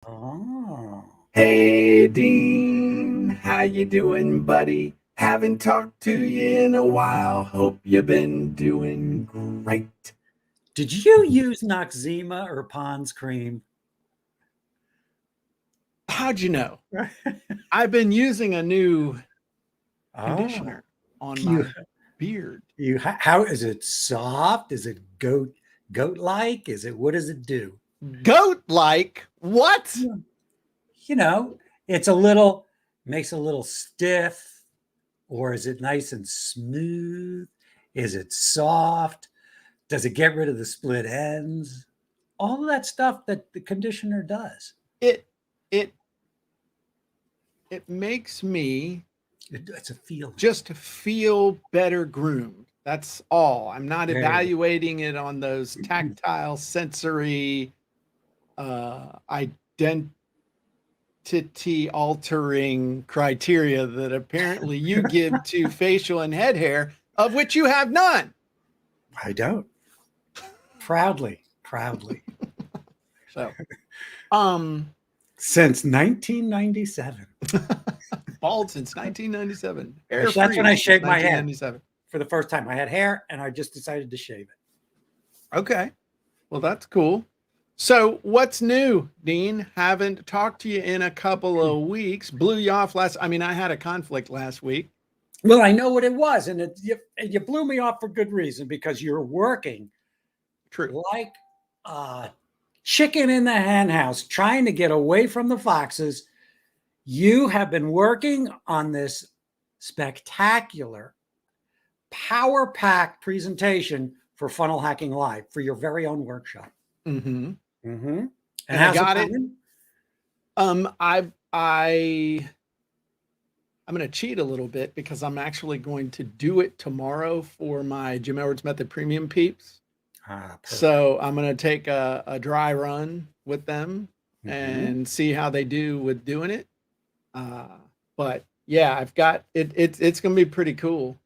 Oh. Hey, Dean, how you doing, buddy? Haven't talked to you in a while. Hope you've been doing great. Did you use Noxzema or Pond's cream? How'd you know? I've been using a new Oh, conditioner on you my beard. how is it soft? Is it goat like? Is it what does it do? Goat like? What? You know, it's a little makes a little stiff, or is it nice and smooth? Is it soft? Does it get rid of the split ends? All of that stuff that the conditioner does. It it it makes me It's a feeling. just feel better groomed. That's all. I'm not There you go. evaluating it on those tactile sensory identity altering criteria that apparently you give to facial and head hair, of which you have none. I don't. Proudly. So, um, Since 1997. bald since 1997. Hair That's free when I since shaved my head 1997. for the first time. I had hair and I just decided to shave it. Okay. Well, that's cool. So, what's new, Dean? Haven't talked to you in a couple of weeks. Blew you off last. I mean, I had a conflict last week. Well, I know what it was, and you blew me off for good reason because you're working True. like a chicken in the hen house trying to get away from the foxes. You have been working on this spectacular, power packed presentation for Funnel Hacking Live for your very own workshop. Mm-hmm. Mm-hmm. And I got it. I'm going to cheat a little bit because I'm actually going to do it tomorrow for my Jim Edwards Method Premium peeps. So I'm going to take a dry run with them and see how they do with doing it. But yeah, I've got it. It's going to be pretty cool.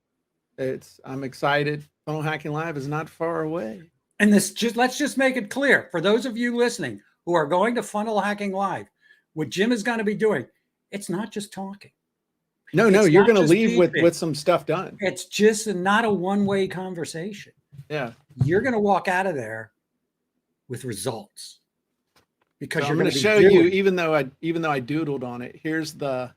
I'm excited. Funnel Hacking Live is not far away. And let's just make it clear for those of you listening who are going to Funnel Hacking Live, what Jim is going to be doing, it's not just talking. No, you're going to leave with some stuff done. It's just not a one-way conversation. Yeah. You're going to walk out of there with results. Because I'm going to show you, even though I doodled on it, here's the,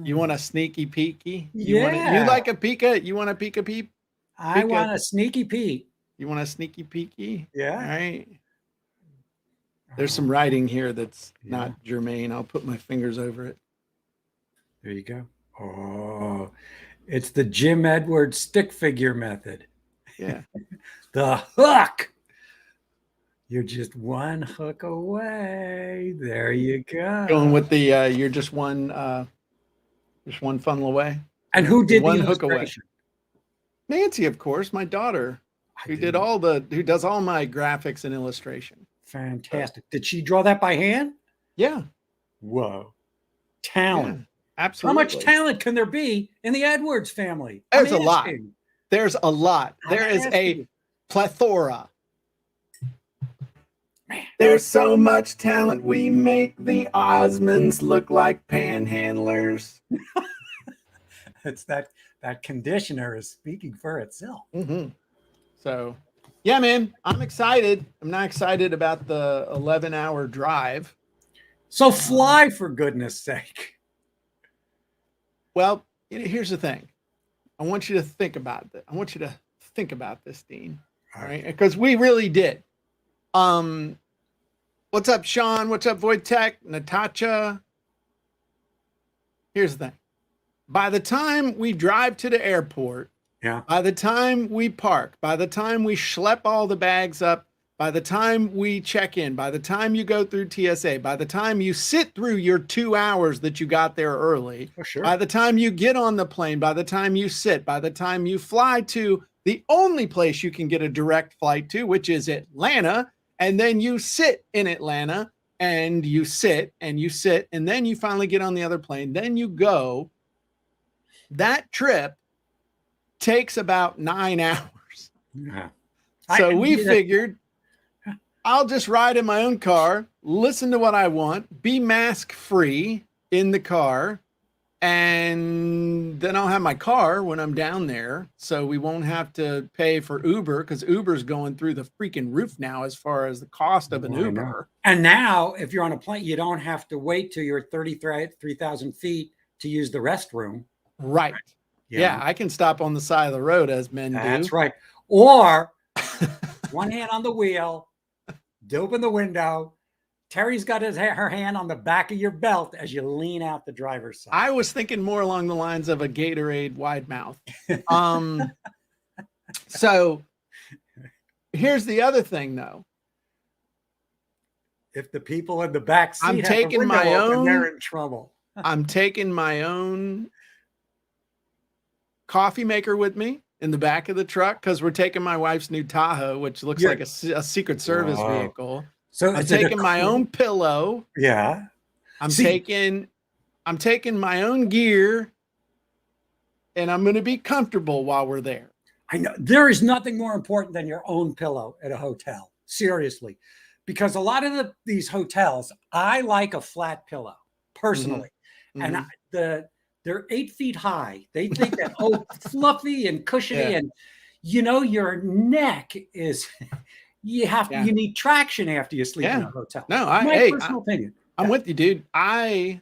you want a sneaky peeky? You like a pika? You want a pika peep? I want a sneaky peek. You want a sneaky peeky? Yeah. All right. There's some writing here that's not germane. I'll put my fingers over it. There you go. Oh, it's the Jim Edwards stick figure method. Yeah. The hook. You're just one hook away. There you go. Going with the you're just one funnel away. And who did one hook away? Nancy, of course, my daughter, who does all my graphics and illustration. Fantastic. Did she draw that by hand? Yeah. Whoa. Talent. Yeah, absolutely. How much talent can there be in the Edwards family? There's a lot. There's a lot. There is a plethora. Man, there's so much talent. We make the Osmonds look like panhandlers. It's that conditioner is speaking for itself. Mm-hmm. So, yeah, man, I'm excited. I'm not excited about the 11-hour drive. So fly, for goodness sake. Well, here's the thing. I want you to think about that. I want you to think about this, Dean. All right, because we really did. What's up, Sean? What's up, Wojtek? Natasha? Here's the thing. By the time we drive to the airport, by the time we park, by the time we schlep all the bags up, by the time we check in, by the time you go through TSA, by the time you sit through your 2 hours that you got there early, by the time you get on the plane, by the time you sit, by the time you fly to the only place you can get a direct flight to, which is Atlanta, and then you sit in Atlanta and you sit and you sit, and then you finally get on the other plane, then you go. That trip takes about 9 hours. Yeah. So we figured I'll just ride in my own car, listen to what I want, be mask free in the car, and then I'll have my car when I'm down there. So we won't have to pay for Uber because Uber's going through the freaking roof now as far as the cost of an Uber. And now, if you're on a plane, you don't have to wait till you're 33,000 feet to use the restroom. Right. Yeah, I can stop on the side of the road as men do. That's right. Or one hand on the wheel, open the window. Terry's got her hand on the back of your belt as you lean out the driver's side. I was thinking more along the lines of a Gatorade wide mouth. So here's the other thing, though. If the people in the back seat I'm taking my own, they're in trouble. I'm taking my own coffee maker with me in the back of the truck because we're taking my wife's new Tahoe, which looks like a Secret Service vehicle. So I'm taking my own pillow. Yeah. I'm taking my own gear, and I'm going to be comfortable while we're there. I know there is nothing more important than your own pillow at a hotel. Seriously, because a lot of these hotels, I like a flat pillow personally, and they're 8 feet high. They think that fluffy and cushiony, and your neck is. You need traction after you sleep in a hotel. No, my personal opinion. I'm with you, dude. I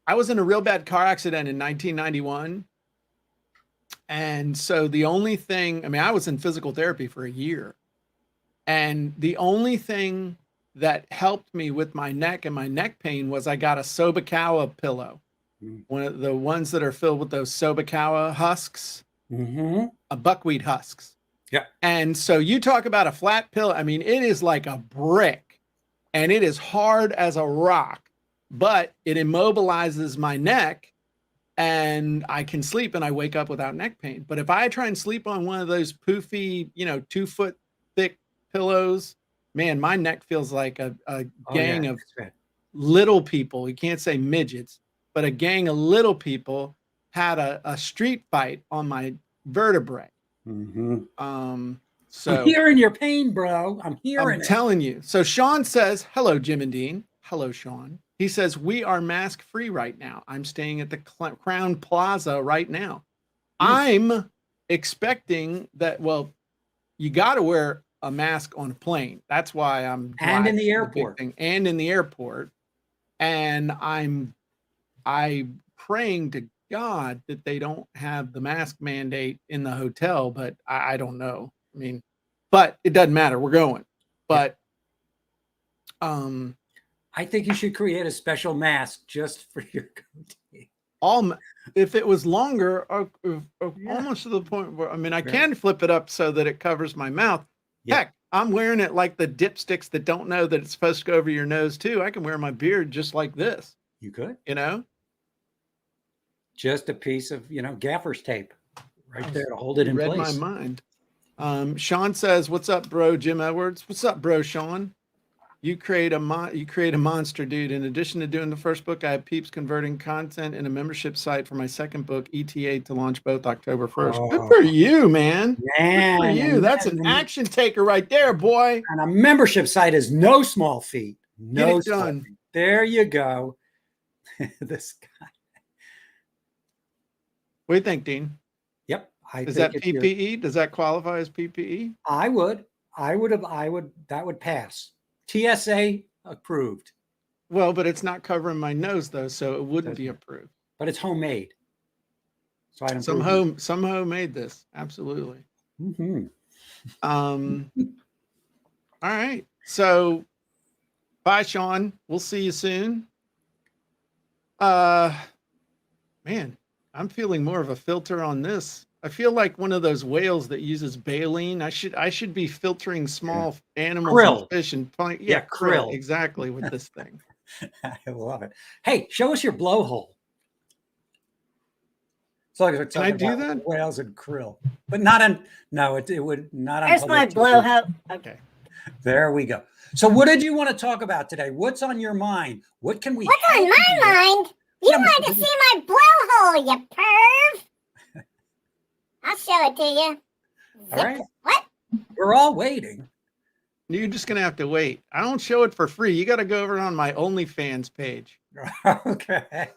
was in a real bad car accident in 1991. And so the only thing, I was in physical therapy for a year. And the only thing that helped me with my neck and my neck pain was I got a Sobakawa pillow. One of the ones that are filled with those Sobakawa husks, buckwheat husks. Yeah. And so you talk about a flat pillow. It is like a brick and it is hard as a rock, but it immobilizes my neck and I can sleep and I wake up without neck pain. But if I try and sleep on one of those poofy, 2 foot thick pillows, man, my neck feels like a gang of little people. You can't say midgets, but a gang of little people had a street fight on my vertebrae. So I'm hearing your pain, bro. I'm telling you. So Sean says, hello, Jim and Dean. Hello, Sean. He says, we are mask free right now. I'm staying at the Crown Plaza right now. I'm expecting that. Well, you got to wear a mask on a plane. That's why I'm and in the airport and in the airport. And I'm praying to God that they don't have the mask mandate in the hotel, but I don't know. But it doesn't matter. We're going. But I think you should create a special mask just for your goatee. If it was longer, almost to the point where I can flip it up so that it covers my mouth. Yeah. Heck, I'm wearing it like the dipsticks that don't know that it's supposed to go over your nose too. I can wear my beard just like this. You could, just a piece of, gaffer's tape right there to hold it in place. Read my mind. Sean says, what's up, bro? Jim Edwards. What's up, bro, Sean? You create a monster, dude. In addition to doing the first book, I have Peeps converting content in a membership site for my second book, ETA, to launch both October 1st. Good for you, man. Good for you. That's an action taker right there, boy. And a membership site is no small feat. No done. There you go. This guy. What do you think, Dean? Yep. Is that PPE? Does that qualify as PPE? I would. That would pass. TSA approved. Well, but it's not covering my nose though, so it wouldn't be approved. But it's homemade. So I some homemade this. Absolutely. All right. So bye, Sean. We'll see you soon. Man, I'm feeling more of a filter on this. I feel like one of those whales that uses baleen. I should be filtering small animals and fish and krill exactly with this thing. I love it. Hey, show us your blowhole. So can I do that? Whales and krill, but not on. No, it would not on. There's my blowhole. Okay, there we go. So, what did you want to talk about today? What's on your mind? What can we? What's on my mind? You want to see my blowhole, you perv? I'll show it to you. All right. What? We're all waiting. You're just gonna have to wait. I don't show it for free. You got to go over on my OnlyFans page. Okay.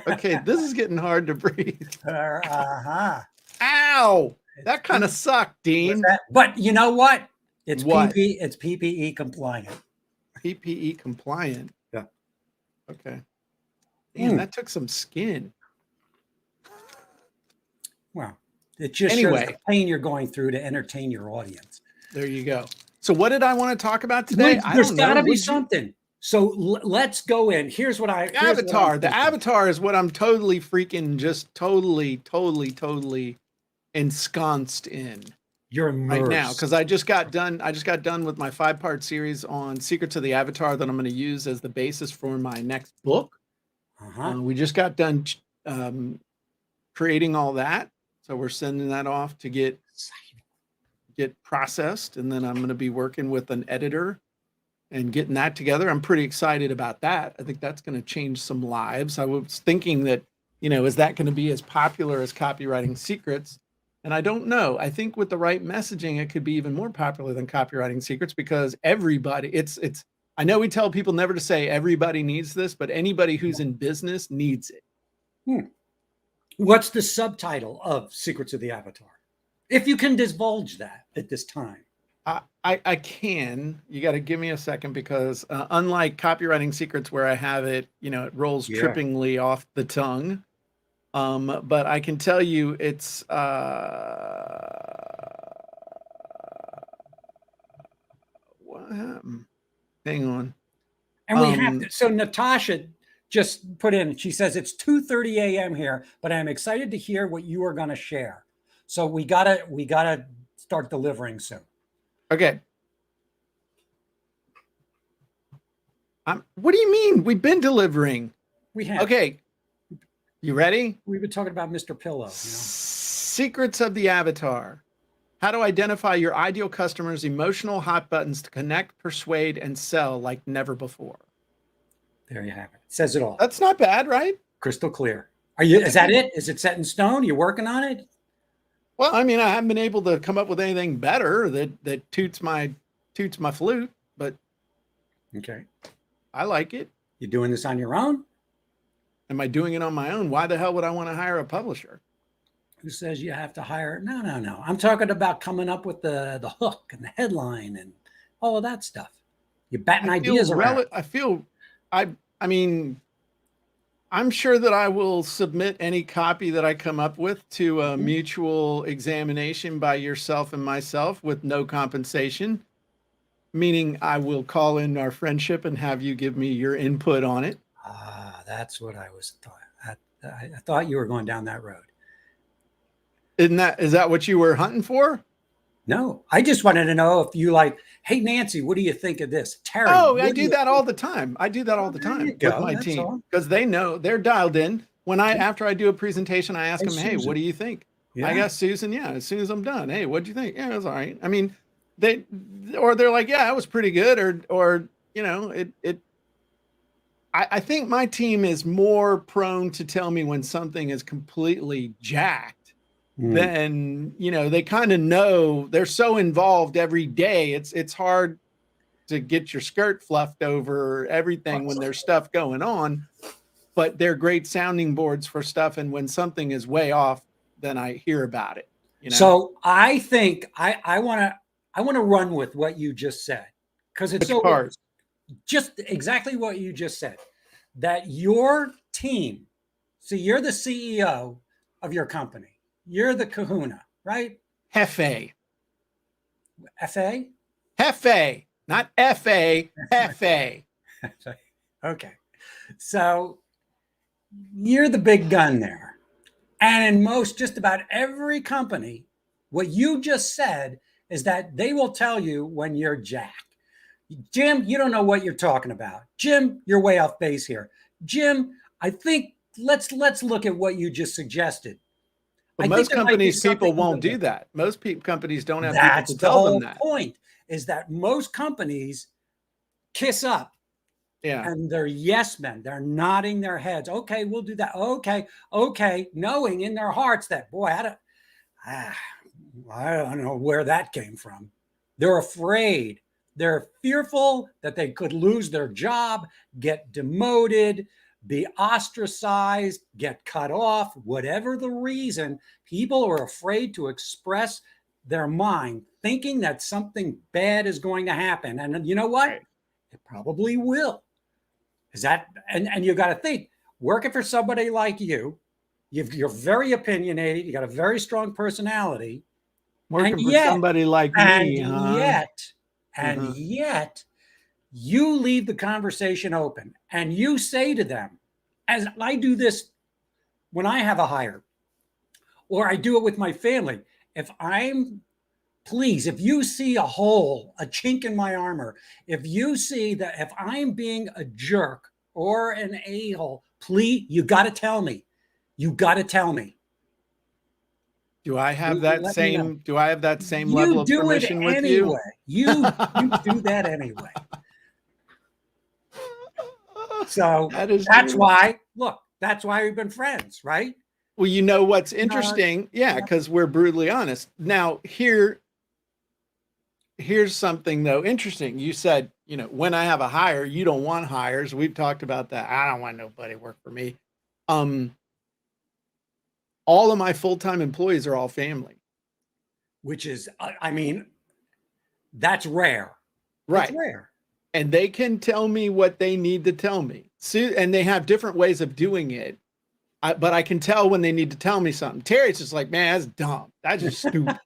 Okay, this is getting hard to breathe. Uh-huh. Ow! That kind of sucked, Dean. But you know what? It's What? it's PPE compliant. PPE compliant. Yeah. Okay. Damn, that took some skin. Well, it just shows Anyway. the pain you're going through to entertain your audience. There you go. So what did I want to talk about today? There's got to be something. So let's go in. Here's what I Avatar. The Avatar is what I'm totally freaking just totally ensconced in. You're immersed right now because I just got done with my 5-part series on Secrets of the Avatar that I'm going to use as the basis for my next book. We just got done creating all that, so we're sending that off to get processed, and then I'm going to be working with an editor and getting that together. I'm pretty excited about that. I think that's going to change some lives. I was thinking that, is that going to be as popular as Copywriting Secrets? And I don't know. I think with the right messaging, it could be even more popular than Copywriting Secrets, because everybody, I know we tell people never to say everybody needs this, but anybody who's in business needs it. What's the subtitle of Secrets of the Avatar? If you can divulge that at this time. I can. You got to give me a second, because unlike Copywriting Secrets, where I have it, it rolls trippingly off the tongue. But I can tell you it's what happened? Hang on. And we have to, so Natasha just put in, she says it's 2:30 a.m. here, but I'm excited to hear what you are going to share. So we gotta start delivering soon. Okay. What do you mean? We've been delivering. We have. Okay. You ready? We've been talking about Mr. Pillow. Secrets of the Avatar. How to identify your ideal customers' emotional hot buttons to connect, persuade, and sell like never before. There you have it. It says it all. That's not bad, right? Crystal clear. Is that it? Is it set in stone? You working on it? Well, I mean, I haven't been able to come up with anything better that toots my flute, but okay. I like it. You doing this on your own? Am I doing it on my own? Why the hell would I want to hire a publisher? Who says you have to hire? No. I'm talking about coming up with the hook and the headline and all of that stuff. You're batting ideas around. I mean, I'm sure that I will submit any copy that I come up with to a mutual examination by yourself and myself with no compensation, meaning I will call in our friendship and have you give me your input on it. That's what I was thought. I thought you were going down that road. Is that what you were hunting for? No, I just wanted to know if you hey, Nancy, what do you think of this? Terry. Oh, I do that all the time. I do that all the time with my team, because they know, they're dialed in. After I do a presentation, I ask them, hey, what do you think? Yeah. I guess Susan, as soon as I'm done, hey, what'd you think? Yeah, it was all right. I mean, they're like, yeah, it was pretty good. I think my team is more prone to tell me when something is completely jacked. Then they kind of know, they're so involved every day. It's hard to get your skirt fluffed over everything when there's stuff going on, but they're great sounding boards for stuff. And when something is way off, then I hear about it. So I think I want to run with what you just said, because it's so just exactly what you just said, that your team. So you're the CEO of your company. You're the kahuna, right? Hefe. F.A.? Hefe, not F.A., Hefe. Okay. So you're the big gun there. And in just about every company, what you just said is that they will tell you when you're jacked. Jim, you don't know what you're talking about. Jim, you're way off base here. Jim, I think let's look at what you just suggested. But most companies, people won't do that. Most companies don't have people to tell them that. That's the whole point, is that most companies kiss up. Yeah. And they're yes men. They're nodding their heads. Okay, we'll do that. Okay. Knowing in their hearts that, boy, I don't know where that came from. They're afraid They're fearful that they could lose their job, get demoted, be ostracized, get cut off, whatever the reason. People are afraid to express their mind, thinking that something bad is going to happen. And you know what? Right. It probably will. Is that, and you got to think, working for somebody like you, you're very opinionated, you got a very strong personality. Working and for yet, somebody like and me, huh? yet, and Uh-huh. yet, you leave the conversation open and you say to them, as I do this when I have a hire, or I do it with my family. If you see a hole, a chink in my armor, if you see that if I'm being a jerk or an a-hole, please, you got to tell me. You got to tell me. Do I have Let me know. that same You level of do it permission with anyway. you? You do that anyway. So That's true. That's why we've been friends, right? Well, you know what's interesting? Yeah, because we're brutally honest. Now, here's something though interesting. You said, when I have a hire, you don't want hires. We've talked about that. I don't want nobody to work for me. All of my full-time employees are all family. Which is, that's rare. Right. It's rare. And they can tell me what they need to tell me. And they have different ways of doing it. But I can tell when they need to tell me something. Terry's just like, man, that's dumb. That's just stupid.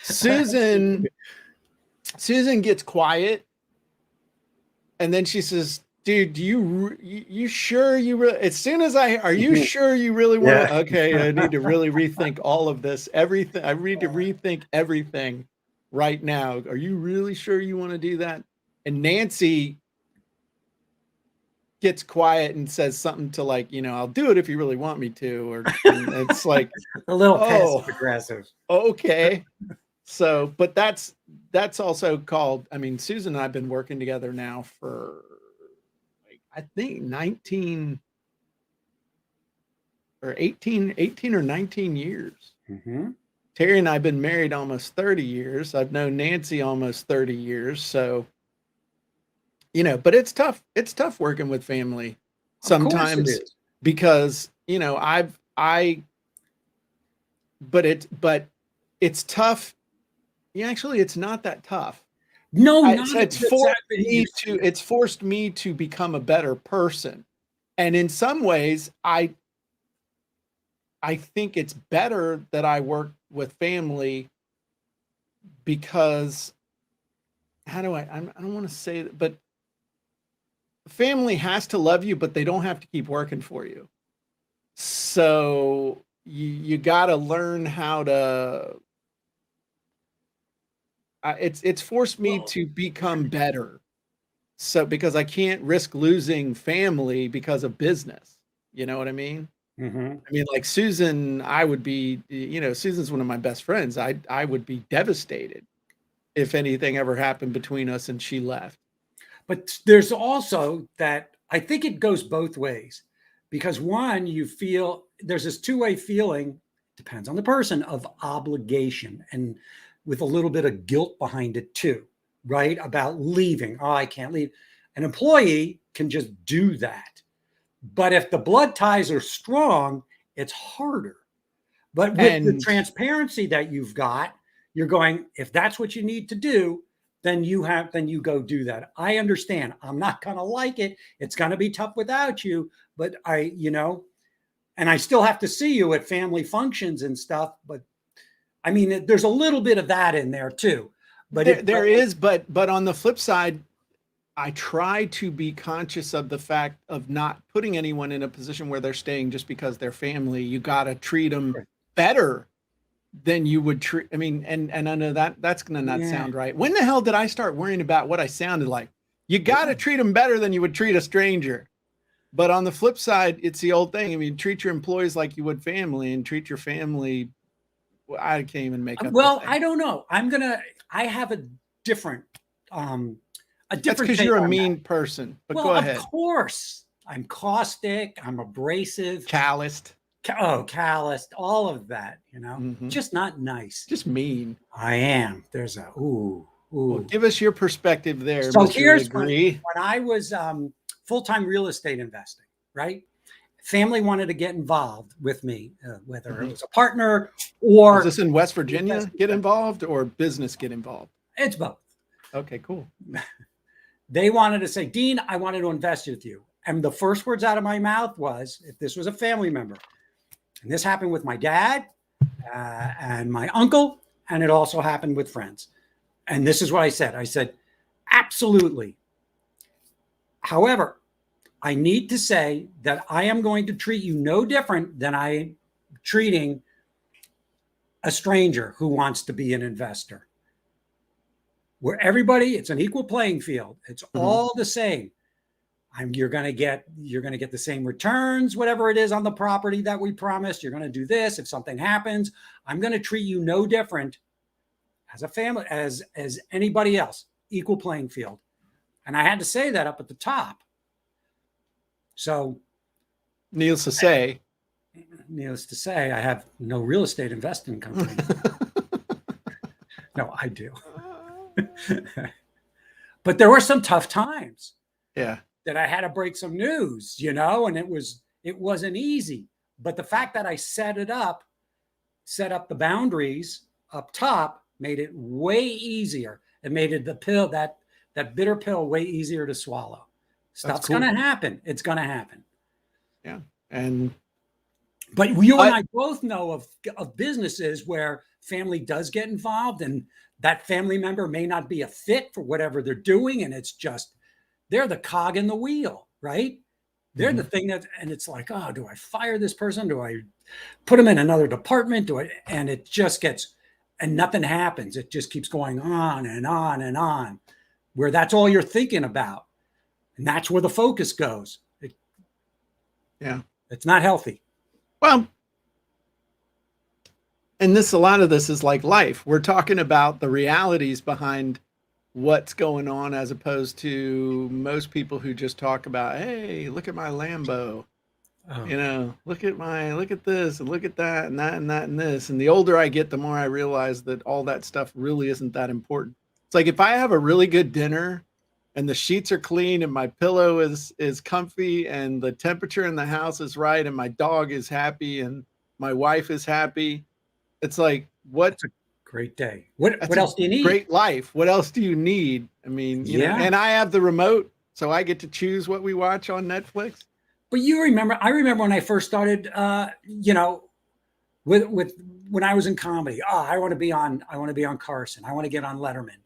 Susan gets quiet. And then she says, dude, you sure you really, as soon as are you sure you really want to, okay, I need to really rethink all of this, everything. I need to rethink everything right now. Are you really sure you want to do that? And Nancy gets quiet and says something to like, I'll do it if you really want me to, or it's like a little passive aggressive. Okay. So, but that's also called, Susan and I've been working together now for I think 19 or 18 or 19 years. Mm-hmm. Terry and I have been married almost 30 years. I've known Nancy almost 30 years. So, but it's tough. It's tough working with family sometimes because, but it's tough. Yeah, actually, it's not that tough. No, it's forced me to become a better person. And in some ways, I think it's better that I work with family because I don't want to say that, but family has to love you, but they don't have to keep working for you. So you got to learn how to, it's forced me to become better. So, because I can't risk losing family because of business, you know what I mean? Mm-hmm. Like Susan, I would be, Susan's one of my best friends. I would be devastated if anything ever happened between us and she left. But there's also that, I think it goes both ways, because one, you feel there's this two-way feeling, depends on the person, of obligation and with a little bit of guilt behind it too, right? About leaving. Oh, I can't leave. An employee can just do that. But if the blood ties are strong, it's harder. But with the transparency that you've got, you're going, if that's what you need to do, then you go do that. I understand. I'm not going to like it. It's going to be tough without you, but and I still have to see you at family functions and stuff. But there's a little bit of that in there too. But there is, but on the flip side, I try to be conscious of the fact of not putting anyone in a position where they're staying just because they're family. You got to treat them better than you would treat. And I know that's going to not sound right. When the hell did I start worrying about what I sounded like? You got to treat them better than you would treat a stranger. But on the flip side, it's the old thing. Treat your employees like you would family, and treat your family. Well, I can't even make up. Well, I don't know. I have a different, That's because you're a mean person. But go ahead. Of course, I'm caustic. I'm abrasive. Calloused. Calloused. All of that. Mm-hmm. Just not nice. Just mean. I am. There's a ooh. Well, Ooh. give us your perspective there, So Mr. here's Legree. when I was full-time real estate investing, right? Family wanted to get involved with me, whether it was a partner or Is this in West Virginia get involved or business get involved? it's both. Okay, cool. They wanted to say, Dean, I wanted to invest with you. And the first words out of my mouth was, if this was a family member, and this happened with my dad and my uncle, and it also happened with friends. And this is what I said. I said, absolutely. However, I need to say that I am going to treat you no different than I am treating a stranger who wants to be an investor. Where everybody, it's an equal playing field. It's all the same. You're going to get the same returns, whatever it is on the property that we promised. You're going to do this. If something happens, I'm going to treat you no different as a family, as anybody else, equal playing field. And I had to say that up at the top. So Needless to say, I have no real estate investing company. No, I do. But there were some tough times. Yeah. That I had to break some news, and it wasn't easy. But the fact that I set up the boundaries up top made it way easier. It made it that bitter pill way easier to swallow. Stuff's going to happen. It's going to happen. Yeah. But you and I both know of businesses where family does get involved, and that family member may not be a fit for whatever they're doing. And it's just, they're the cog in the wheel, right? They're the thing and it's like, oh, do I fire this person? Do I put them in another department? And it just gets, and nothing happens. It just keeps going on and on and on, where that's all you're thinking about. And that's where the focus goes. It's not healthy. Well, and a lot of this is like life. We're talking about the realities behind what's going on, as opposed to most people who just talk about, hey, look at my Lambo, look at this and look at that and that and that and this. And the older I get, the more I realize that all that stuff really isn't that important. It's like, if I have a really good dinner and the sheets are clean and my pillow is comfy and the temperature in the house is right and my dog is happy and my wife is happy, it's like, what? Great day. What else do you need? Great life. What else do you need? I mean, you know, and I have the remote, so I get to choose what we watch on Netflix. But I remember when I first started, with when I was in comedy. I want to be on Carson. I want to get on Letterman.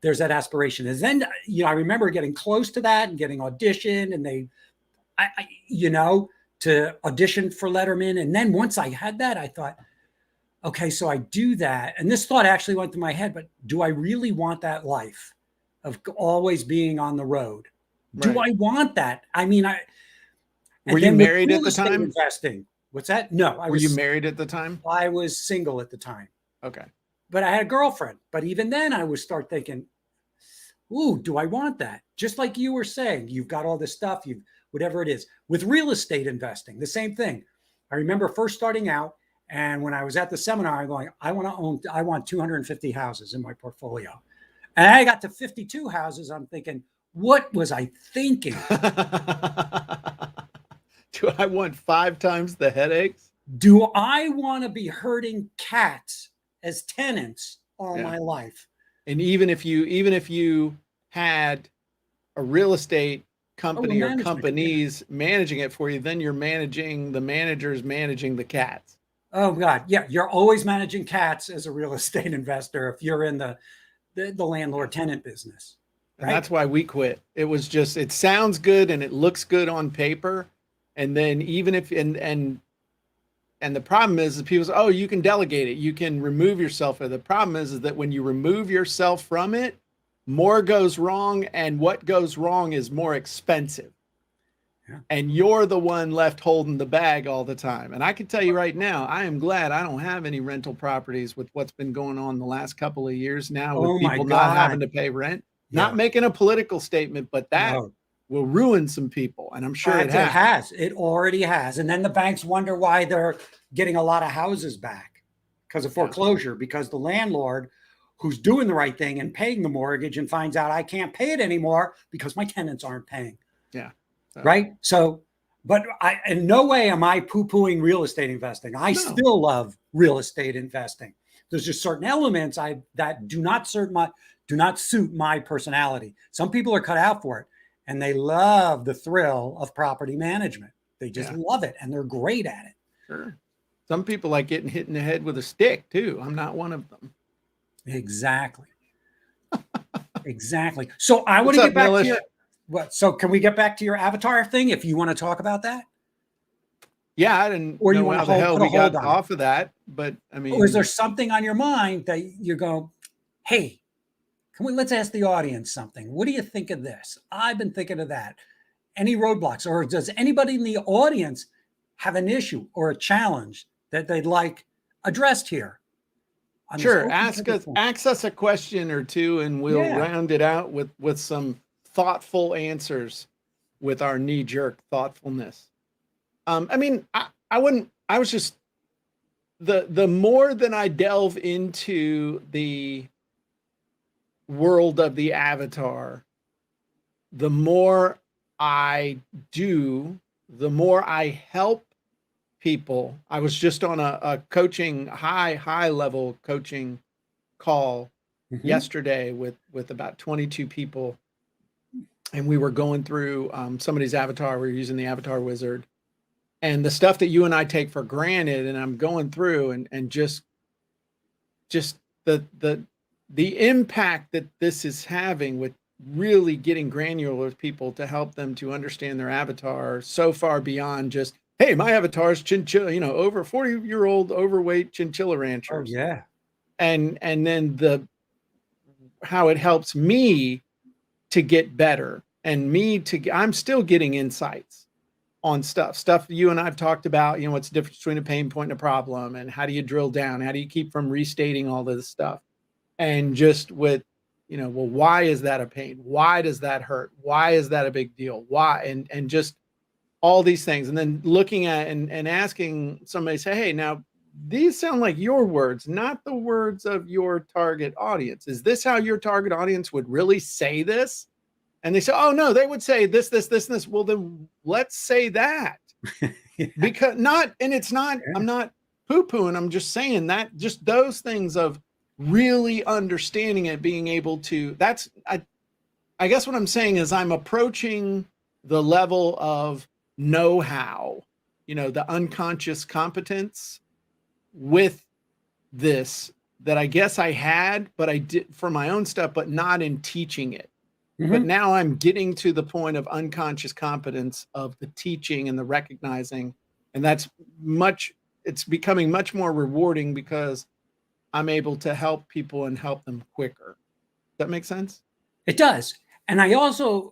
There's that aspiration. And then, I remember getting close to that and getting auditioned, and to audition for Letterman. And then once I had that, I thought, okay, so I do that. And this thought actually went through my head, but do I really want that life of always being on the road? Right. Do I want that? I mean, were you married at the time? Investing. What's that? No. Were you married at the time? I was single at the time. Okay. But I had a girlfriend. But even then I would start thinking, ooh, do I want that? Just like you were saying, you've got all this stuff, whatever it is. With real estate investing, the same thing. I remember first starting out, and when I was at the seminar, I'm going, I want 250 houses in my portfolio. And I got to 52 houses. I'm thinking, what was I thinking? Do I want 5 times the headaches? Do I want to be herding cats as tenants all my life? And even if you had a real estate company or companies managing it for you, then you're managing the managers managing the cats. Oh God. Yeah. You're always managing cats as a real estate investor if you're in the landlord tenant business. Right? And that's why we quit. It was just, it sounds good and it looks good on paper. And then even if, and the problem is that people say, oh, you can delegate it. You can remove yourself. The problem is that when you remove yourself from it, more goes wrong. And what goes wrong is more expensive. Yeah. And you're the one left holding the bag all the time. And I can tell you right now, I am glad I don't have any rental properties with what's been going on the last couple of years now with people not having to pay rent. Yeah. Not making a political statement, but that will ruin some people. And I'm sure it has. It already has. And then the banks wonder why they're getting a lot of houses back because of foreclosure, because the landlord who's doing the right thing and paying the mortgage and finds out I can't pay it anymore because my tenants aren't paying. Yeah. So. Right. So, but in no way am I poo-pooing real estate investing. I still love real estate investing. There's just certain elements that do not suit my personality. Some people are cut out for it and they love the thrill of property management. They just love it and they're great at it. Sure. Some people like getting hit in the head with a stick too. I'm not one of them. Exactly. Exactly. So I want to get back to your so can we get back to your avatar thing if you want to talk about that? Yeah, I didn't know how the hell we got off of that, but I mean, or is there something on your mind that you go, hey, let's ask the audience something. What do you think of this? I've been thinking of that. Any roadblocks, or does anybody in the audience have an issue or a challenge that they'd like addressed here? Sure. Ask us a question or two and we'll round it out with some thoughtful answers with our knee-jerk thoughtfulness. I mean, I was just, the more that I delve into the world of the avatar, the more I do, the more I help people. I was just on a coaching, high level coaching call yesterday with about 22 people. And we were going through somebody's avatar. We were using the Avatar Wizard and the stuff that you and I take for granted. And I'm going through and just the impact that this is having with really getting granular with people to help them to understand their avatar so far beyond just, hey, my avatar is chinchilla, over 40-year-old overweight chinchilla ranchers. Oh, yeah. And then how it helps me to get better and I'm still getting insights on stuff you and I've talked about, what's the difference between a pain point and a problem and how do you drill down? How do you keep from restating all this stuff? And just with, well, why is that a pain? Why does that hurt? Why is that a big deal? Why? And just all these things. And then looking at and asking somebody, say, hey, now these sound like your words, not the words of your target audience. Is this how your target audience would really say this? And they say, oh no, they would say this, this, this, and this. Well, then let's say that. Because it's not, I'm not poo-pooing. I'm just saying that just those things of really understanding it, being able to, I guess what I'm saying is I'm approaching the level of know-how, the unconscious competence with this that I guess I had, but I did for my own stuff, but not in teaching it. But now I'm getting to the point of unconscious competence of the teaching and the recognizing. And it's becoming much more rewarding because I'm able to help people and help them quicker. Does that make sense? It does. And I also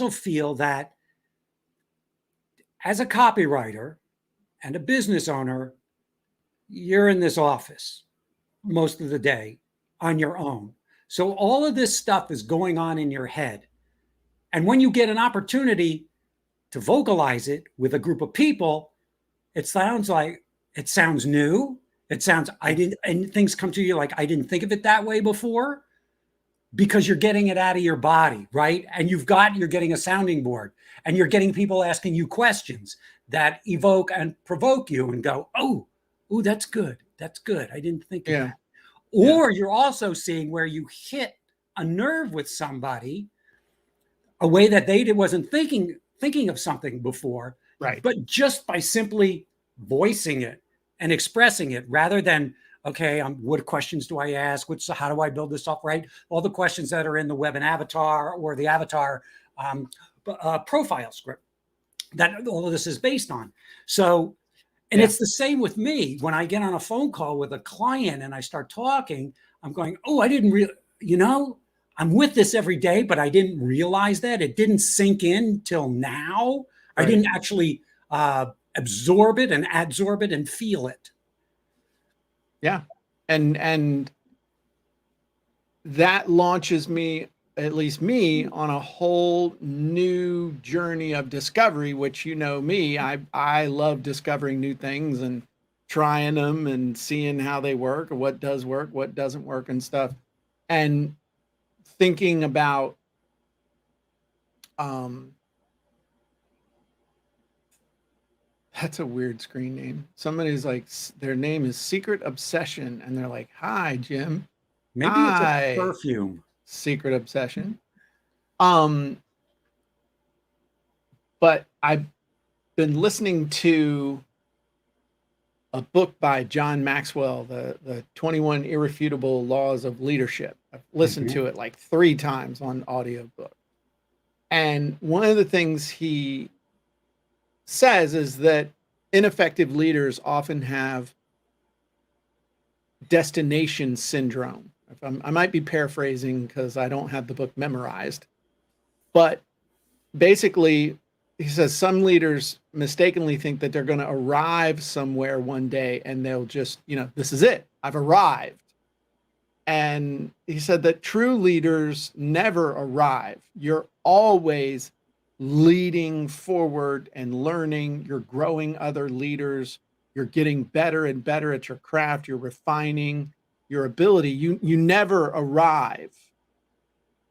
feel that as a copywriter and a business owner, you're in this office most of the day on your own. So all of this stuff is going on in your head. And when you get an opportunity to vocalize it with a group of people, it sounds new. It sounds, and things come to you like, I didn't think of it that way before, because you're getting it out of your body, right? And you're getting a sounding board and you're getting people asking you questions that evoke and provoke you and go, oh, that's good. That's good. I didn't think of that. Or you're also seeing where you hit a nerve with somebody, a way that they wasn't thinking of something before, right? But just by simply voicing it and expressing it, rather than, okay, what questions do I ask? How do I build this up, right? All the questions that are in the web and avatar or the avatar profile script that all of this is based on. So. And it's the same with me. When I get on a phone call with a client and I start talking, I'm going, oh, I didn't really, I'm with this every day, but I didn't realize that. It didn't sink in till now. Right. I didn't actually absorb it and adsorb it and feel it. Yeah. And that launches me, at least me, on a whole new journey of discovery, which, me, I love discovering new things and trying them and seeing how they work or what does work, what doesn't work and stuff. And thinking about that's a weird screen name. Somebody's like, their name is Secret Obsession, and they're like, "Hi, Jim." Maybe Hi, it's a perfume. Secret Obsession. But I've been listening to a book by John Maxwell, the 21 Irrefutable Laws of Leadership. I've listened to it like 3 times on audiobook. And one of the things he says is that ineffective leaders often have destination syndrome. I might be paraphrasing because I don't have the book memorized, but basically he says some leaders mistakenly think that they're going to arrive somewhere one day and they'll just, this is it, I've arrived. And he said that true leaders never arrive. You're always leading forward and learning. You're growing other leaders. You're getting better and better at your craft. You're refining your ability. You never arrive.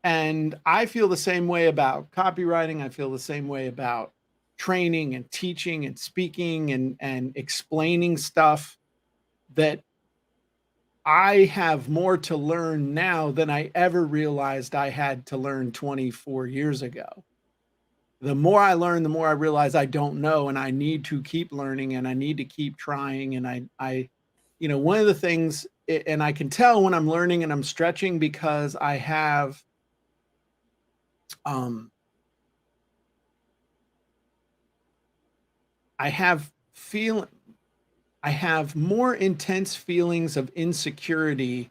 And I feel the same way about copywriting. I feel the same way about training and teaching and speaking and explaining stuff, that I have more to learn now than I ever realized I had to learn 24 years ago. The more I learn, the more I realize I don't know, and I need to keep learning and I need to keep trying. And I one of the things, and I can tell when I'm learning and I'm stretching, because I have I have more intense feelings of insecurity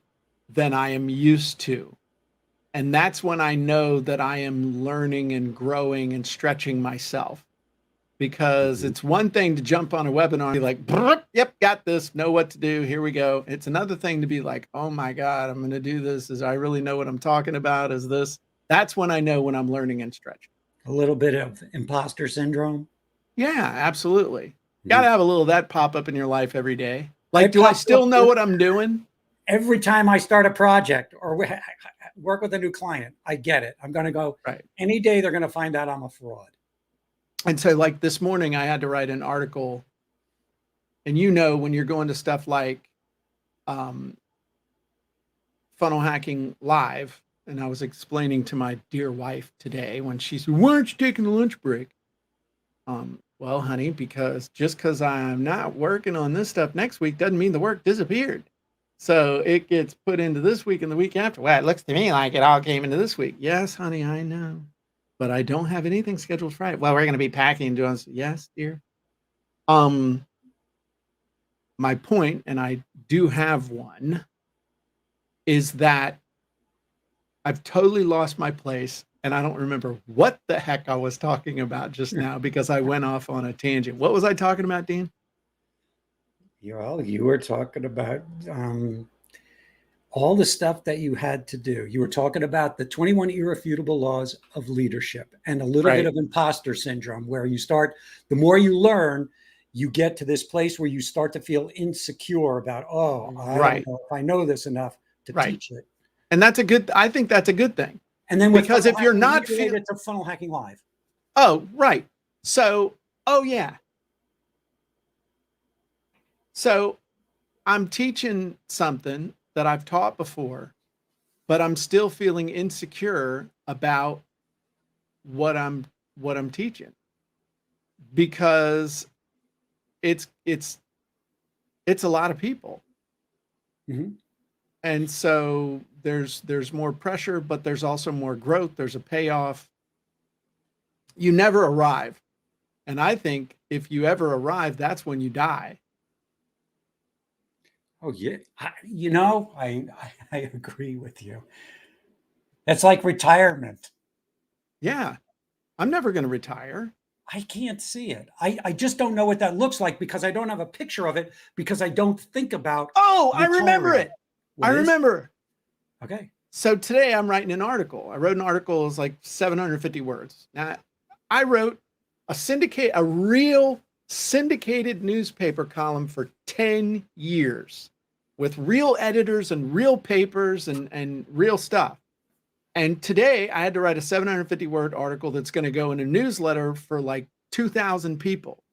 than I am used to. And that's when I know that I am learning and growing and stretching myself. Because it's one thing to jump on a webinar and be like, yep, got this, know what to do, here we go. It's another thing to be like, oh my God, I'm going to do this. I really know what I'm talking about? Is this? That's when I know when I'm learning and stretching. A little bit of imposter syndrome. Yeah, absolutely. Got to have a little of that pop up in your life every day. Like, do I still know what I'm doing? Every time I start a project or work with a new client, I get it. I'm going to go, right. Any day they're going to find out I'm a fraud. And so like this morning, I had to write an article. And when you're going to stuff like Funnel Hacking Live, and I was explaining to my dear wife today when she said, why aren't you taking a lunch break? Well, honey, because just because I'm not working on this stuff next week doesn't mean the work disappeared. So it gets put into this week and the week after. Well, it looks to me like it all came into this week. Yes, honey, I know. But I don't have anything scheduled Friday. Well, we're going to be packing and doing this. Yes, dear. My point, and I do have one, is that I've totally lost my place. And I don't remember what the heck I was talking about just now because I went off on a tangent. What was I talking about, Dean? Well, you were talking about all the stuff that you had to do. You were talking about the 21 irrefutable laws of leadership and a little bit of imposter syndrome, where you start, the more you learn, you get to this place where you start to feel insecure about, I don't know if I know this enough to teach it. And I think that's a good thing. And then because if you're not feeling to Funnel Hacking Live. Oh, right. So, yeah. So I'm teaching something that I've taught before, but I'm still feeling insecure about what I'm teaching, because it's a lot of people. Mm-hmm. And so there's more pressure, but there's also more growth. There's a payoff. You never arrive. And I think if you ever arrive, that's when you die. Oh, yeah. I agree with you. It's like retirement. Yeah. I'm never going to retire. I can't see it. I just don't know what that looks like because I don't have a picture of it, because I don't think about. Oh, I remember it. I remember. Okay. So today I'm writing an article. I wrote an article. It was like 750 words. Now I wrote a real syndicated newspaper column for 10 years with real editors and real papers and real stuff. And today I had to write a 750 word article that's going to go in a newsletter for like 2,000 people.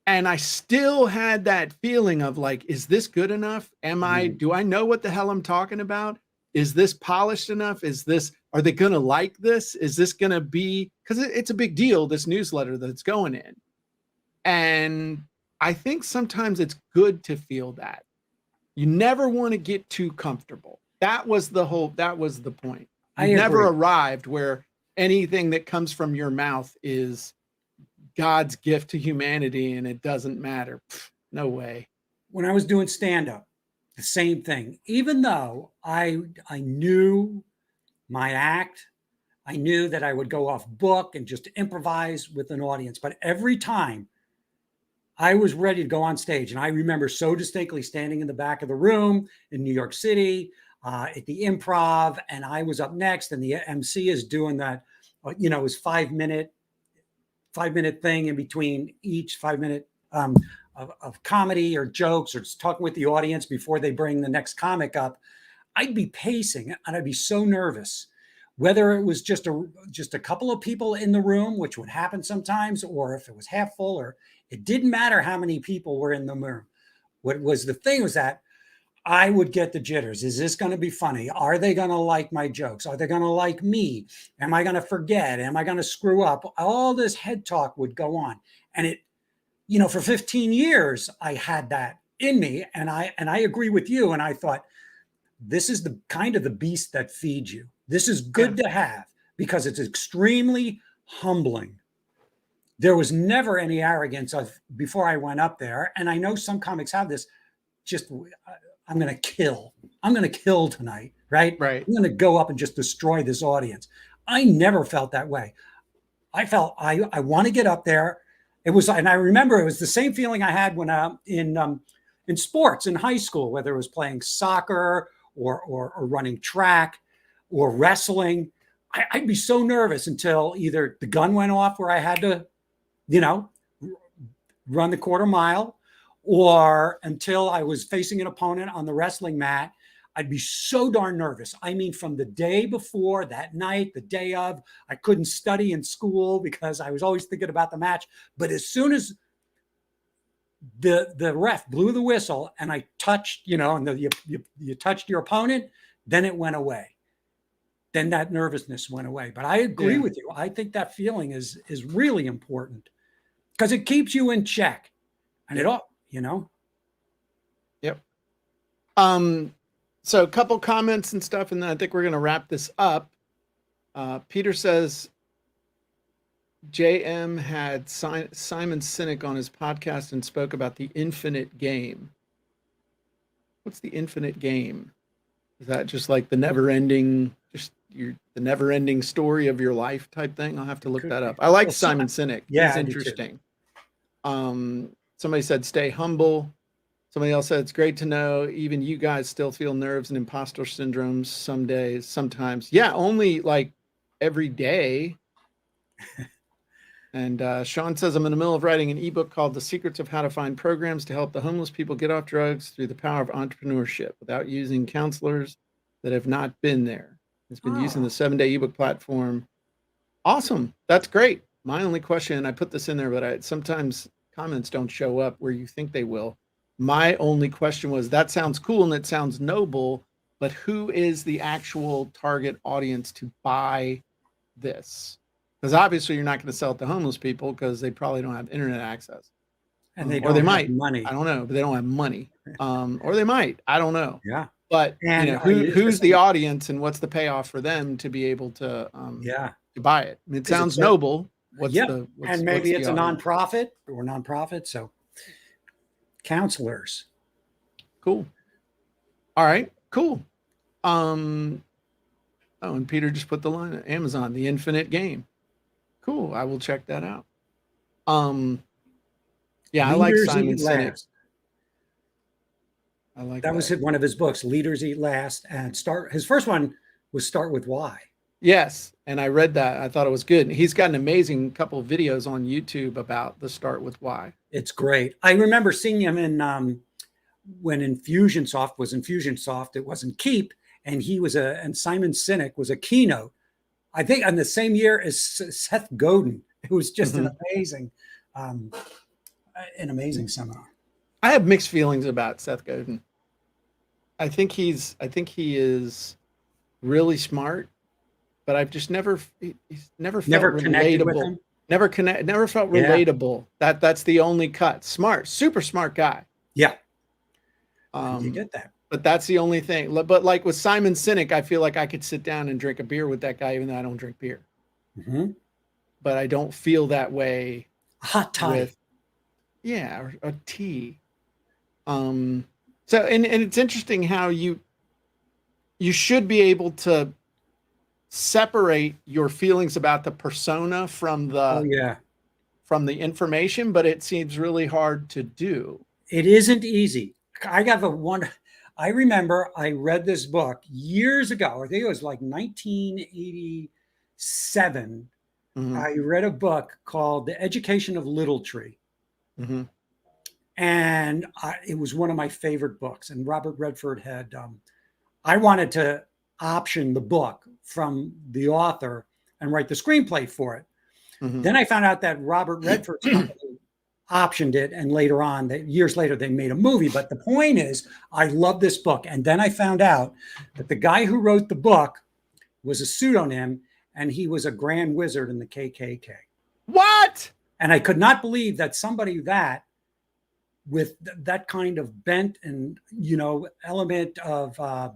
And I still had that feeling of like, is this good enough? Do I know what the hell I'm talking about? Is this polished enough? Are they going to like this? Is this going to be, because it's a big deal, this newsletter that's going in. And I think sometimes it's good to feel that. You never want to get too comfortable. That was the point. You never arrived where anything that comes from your mouth is God's gift to humanity and it doesn't matter. Pfft, no way. When I was doing stand-up, the same thing. Even though I knew my act, I knew that I would go off book and just improvise with an audience. But every time I was ready to go on stage, and I remember so distinctly standing in the back of the room in New York City at the Improv, and I was up next, and the MC is doing that, it was 5 minute thing in between each 5 minute of comedy or jokes or just talking with the audience before they bring the next comic up. I'd be pacing and I'd be so nervous, whether it was just a couple of people in the room, which would happen sometimes, or if it was half full, or it didn't matter how many people were in the room. What was the thing was that I would get the jitters. Is this going to be funny? Are they going to like my jokes? Are they going to like me? Am I going to forget? Am I going to screw up? All this head talk would go on. And it, for 15 years, I had that in me. And I agree with you. And I thought, this is the kind of the beast that feeds you. This is good to have because it's extremely humbling. There was never any arrogance before I went up there. And I know some comics have this, I'm going to kill tonight, right? Right. I'm going to go up and just destroy this audience. I never felt that way. I felt I want to get up there. And I remember it was the same feeling I had when in sports in high school, whether it was playing soccer or running track or wrestling. I'd be so nervous until either the gun went off where I had to, run the quarter mile, or until I was facing an opponent on the wrestling mat. I'd be so darn nervous. I mean, from the day before, that night, the day of, I couldn't study in school because I was always thinking about the match. But as soon as the ref blew the whistle and I touched, and you touched your opponent, then it went away. Then that nervousness went away. But I agree with you. I think that feeling is really important because it keeps you in check. And it all, Yep. So a couple comments and stuff, and then I think we're going to wrap this up. Peter says, JM had Simon Sinek on his podcast and spoke about the infinite game. What's the infinite game? Is that just like the never-ending, the never-ending story of your life type thing? I'll have to look that up. I like Simon Sinek. Yeah, he's interesting. Somebody said, stay humble. Somebody else said, it's great to know even you guys still feel nerves and imposter syndromes some days, sometimes. Yeah, only like every day. And Sean says, I'm in the middle of writing an ebook called The Secrets of How to Find Programs to Help the Homeless People Get Off Drugs Through the Power of Entrepreneurship Without Using Counselors That Have Not Been There. It's been using the 7-day ebook platform. Awesome. That's great. My only question, and I put this in there, but sometimes comments don't show up where you think they will. My only question was, that sounds cool and it sounds noble, but who is the actual target audience to buy this? Because obviously you're not going to sell it to homeless people because they probably don't have internet access. And they might. Money. I don't know, but they don't have money. Or they might. I don't know. Yeah. But who's the audience and what's the payoff for them to be able to to buy it? I mean, it sounds noble. And maybe it's a nonprofit. So counselors. Cool. All right, cool. And Peter just put the line at Amazon, The Infinite Game. Cool. I will check that out. I like Simon Sinek. I like that. Was one of his books, Leaders Eat Last, and his first one was Start with Why. Yes, and I read that. I thought it was good. He's got an amazing couple of videos on YouTube about the Start with Why. It's great. I remember seeing him in when Infusionsoft was Infusionsoft. It wasn't Keep, and he was and Simon Sinek was a keynote. I think in the same year as Seth Godin. It was just an amazing seminar. I have mixed feelings about Seth Godin. I think he is really smart, but I've just he's never felt relatable. Never felt relatable. That's the only cut. Smart, super smart guy. Yeah. You get that. But that's the only thing. But like with Simon Sinek, I feel like I could sit down and drink a beer with that guy, even though I don't drink beer. But I don't feel that way. Hot toddy. Or a tea. So and it's interesting how you should be able to separate your feelings about the persona from the from the information, but it seems really hard to do. It isn't easy. I remember I read this book years ago. I think it was like 1987. I read a book called The Education of Little Tree. And it was one of my favorite books. And Robert Redford had, I wanted to option the book from the author and write the screenplay for it. Then I found out that Robert Redford's company optioned it, and later on, years later, they made a movie. But the point is, I love this book. And then I found out that the guy who wrote the book was a pseudonym, and he was a grand wizard in the KKK. What? And I could not believe that somebody with that kind of bent and, element of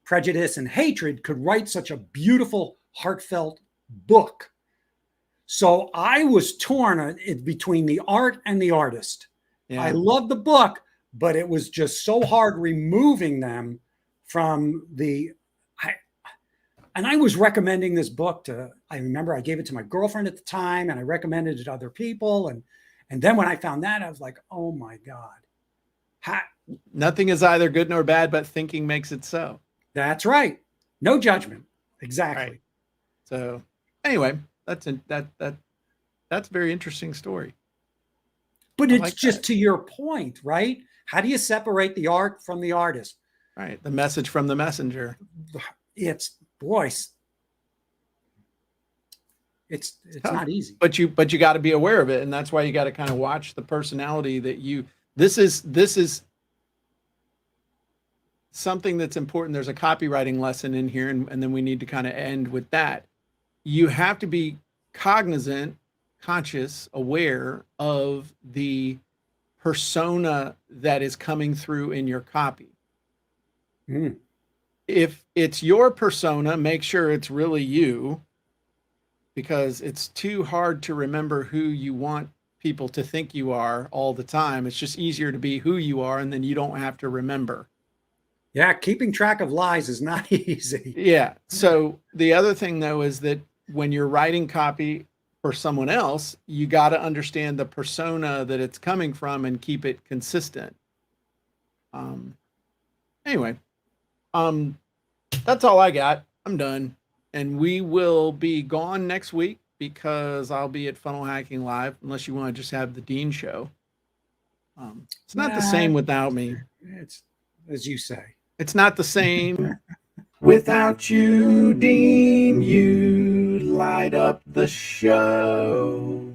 prejudice and hatred could write such a beautiful, heartfelt book. So I was torn between the art and the artist. Yeah. I loved the book, but it was just so hard removing them from and I was recommending this book I remember I gave it to my girlfriend at the time, and I recommended it to other people. And then when I found that, I was like, oh my God. Nothing is either good nor bad, but thinking makes it so. That's right. No judgment. Exactly. Right. So anyway, that's a very interesting story. But it's just to your point, right? How do you separate the art from the artist? Right. The message from the messenger. It's not easy. But you got to be aware of it, and that's why you got to kind of watch the personality that you. This is something that's important. There's a copywriting lesson in here, and then we need to kind of end with that. You have to be cognizant, conscious, aware of the persona that is coming through in your copy. If it's your persona, make sure it's really you, because it's too hard to remember who you want people to think you are all the time. It's just easier to be who you are, and then you don't have to remember. Yeah, keeping track of lies is not easy. Yeah. So the other thing, though, is that when you're writing copy for someone else, you got to understand the persona that it's coming from and keep it consistent. Anyway, that's all I got. I'm done. And we will be gone next week because I'll be at Funnel Hacking Live, unless you want to just have the Dean show. It's not the same without me. It's, as you say, it's not the same. Without you, Dean, you light up the show.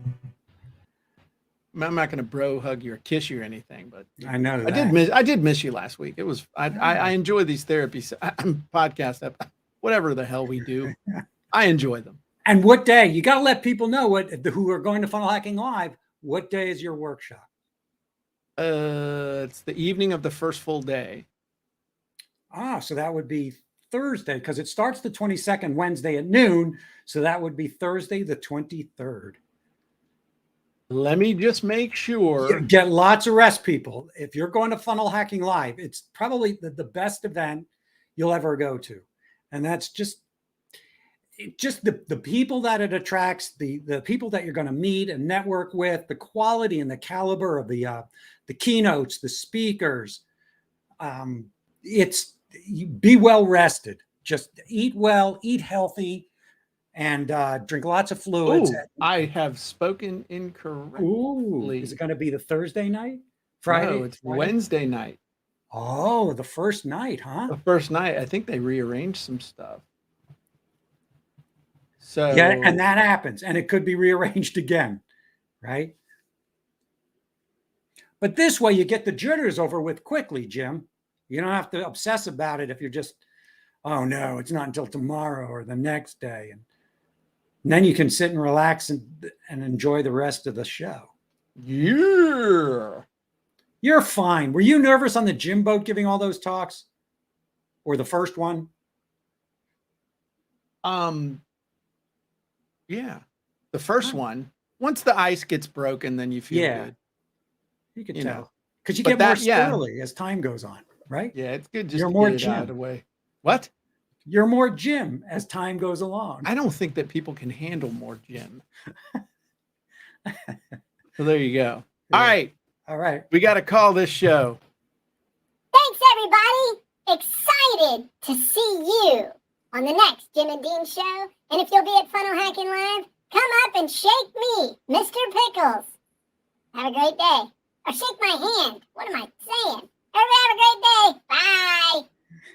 I'm not going to bro hug you or kiss you or anything, but I know that. I did miss you last week. It was I enjoy these therapy podcasts, whatever the hell we do. I enjoy them. And what day? You got to let people know who are going to Funnel Hacking Live. What day is your workshop? It's the evening of the first full day. So that would be Thursday, because it starts the 22nd, Wednesday at noon. So that would be Thursday, the 23rd. Let me just make sure. Get lots of rest, people. If you're going to Funnel Hacking Live, it's probably the best event you'll ever go to. And that's just the people that it attracts, the people that you're going to meet and network with, the quality and the caliber of the keynotes, the speakers. Be well rested. Just eat well, eat healthy, and drink lots of fluids. Ooh, I have spoken incorrectly. Ooh, is it going to be the Thursday night? Friday? No, it's Friday? Wednesday night. Oh, the first night, huh? The first night. I think they rearranged some stuff. So Yeah, and that happens, and it could be rearranged again, right? But this way, you get the jitters over with quickly, Jim. You don't have to obsess about it if you're just, oh no, it's not until tomorrow or the next day, and then you can sit and relax and enjoy the rest of the show. yeah. You're fine. Were you nervous on the gym boat giving all those talks, or the first one? Yeah. The first one. Once the ice gets broken, then you feel good. You can You tell know. because you But get more that- yeah. surly as time goes on, right? Yeah, it's good just You're to more get it out of the Jim. way. What? You're more Jim as time goes along. I don't think that people can handle more Jim. So there you go. Yeah. All right. All right. We got to call this show. Thanks, everybody. Excited to see you on the next Jim and Dean show. And if you'll be at Funnel Hacking Live, come up and shake me, Mr. Pickles. Have a great day. Or shake my hand. What am I